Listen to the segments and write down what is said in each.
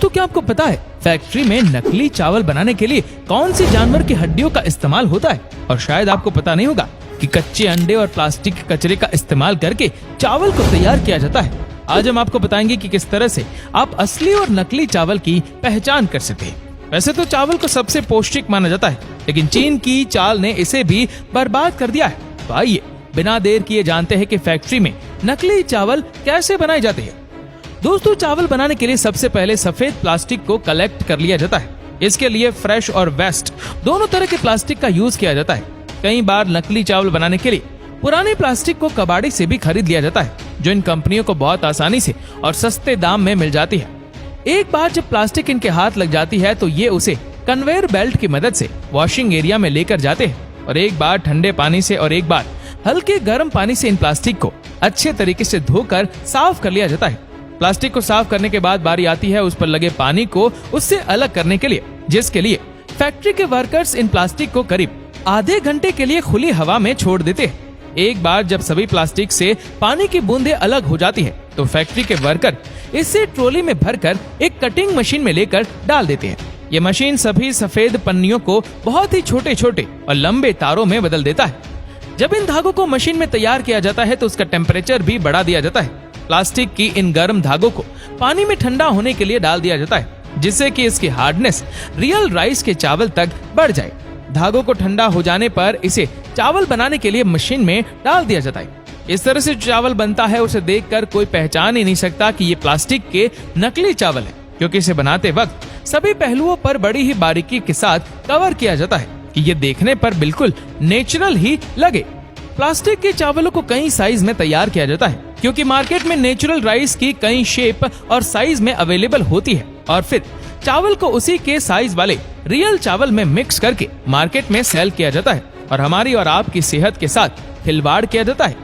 दोस्तों, क्या आपको पता है फैक्ट्री में नकली चावल बनाने के लिए कौन सी जानवर की हड्डियों का इस्तेमाल होता है? और शायद आपको पता नहीं होगा कि कच्चे अंडे और प्लास्टिक के कचरे का इस्तेमाल करके चावल को तैयार किया जाता है। आज हम आपको बताएंगे कि किस तरह से आप असली और नकली चावल की पहचान कर सकते हैं। वैसे तो चावल को सबसे पौष्टिक माना जाता है, लेकिन चीन की चाल ने इसे भी बर्बाद कर दिया है। तो आइए बिना देर किए जानते हैं कि फैक्ट्री में नकली चावल कैसे बनाए जाते हैं। दोस्तों, चावल बनाने के लिए सबसे पहले सफेद प्लास्टिक को कलेक्ट कर लिया जाता है। इसके लिए फ्रेश और वेस्ट दोनों तरह के प्लास्टिक का यूज किया जाता है। कई बार नकली चावल बनाने के लिए पुराने प्लास्टिक को कबाड़ी से भी खरीद लिया जाता है, जो इन कंपनियों को बहुत आसानी से और सस्ते दाम में मिल जाती है। एक बार जब प्लास्टिक इनके हाथ लग जाती है तो ये उसे कन्वेयर बेल्ट की मदद से वॉशिंग एरिया में लेकर जाते हैं और एक बार ठंडे पानी से और एक बार हल्के गर्म पानी से इन प्लास्टिक को अच्छे तरीके से धोकर साफ कर लिया जाता है। प्लास्टिक को साफ करने के बाद बारी आती है उस पर लगे पानी को उससे अलग करने के लिए, जिसके लिए फैक्ट्री के वर्कर्स इन प्लास्टिक को करीब आधे घंटे के लिए खुली हवा में छोड़ देते हैं। एक बार जब सभी प्लास्टिक से पानी की बूंदें अलग हो जाती है तो फैक्ट्री के वर्कर इसे ट्रॉली में भरकर एक कटिंग मशीन में लेकर डाल देते हैं। ये मशीन सभी सफेद पन्नियों को बहुत ही छोटे छोटे और लंबे तारों में बदल देता है। जब इन धागों को मशीन में तैयार किया जाता है तो उसका टेम्परेचर भी बढ़ा दिया जाता है। प्लास्टिक की इन गर्म धागों को पानी में ठंडा होने के लिए डाल दिया जाता है, जिससे कि इसकी हार्डनेस रियल राइस के चावल तक बढ़ जाए। धागों को ठंडा हो जाने पर इसे चावल बनाने के लिए मशीन में डाल दिया जाता है। इस तरह से जो चावल बनता है उसे देखकर कोई पहचान ही नहीं सकता कि ये प्लास्टिक के नकली चावल है, क्योंकि इसे बनाते वक्त सभी पहलुओं पर बड़ी ही बारीकी के साथ कवर किया जाता है कि ये देखने पर बिल्कुल नेचुरल ही लगे। प्लास्टिक के चावलों को कई साइज में तैयार किया जाता है, क्योंकि मार्केट में नेचुरल राइस की कई शेप और साइज में अवेलेबल होती है और फिर चावल को उसी के साइज वाले रियल चावल में मिक्स करके मार्केट में सेल किया जाता है और हमारी और आपकी सेहत के साथ खिलवाड़ किया जाता है।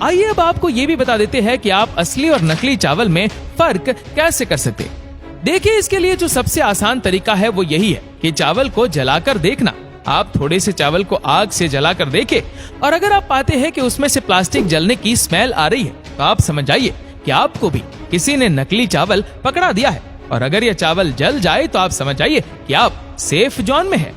आइए अब आपको ये भी बता देते हैं कि आप असली और नकली चावल में फर्क कैसे कर सकते हैं। देखिए, इसके लिए जो सबसे आसान तरीका है वो यही है कि चावल को जलाकर देखना। आप थोड़े से चावल को आग से जलाकर देखें और अगर आप पाते हैं कि उसमें से प्लास्टिक जलने की स्मेल आ रही है तो आप समझ जाइए कि आपको भी किसी ने नकली चावल पकड़ा दिया है। और अगर यह चावल जल जाए तो आप समझ जाइए कि आप सेफ जोन में हैं।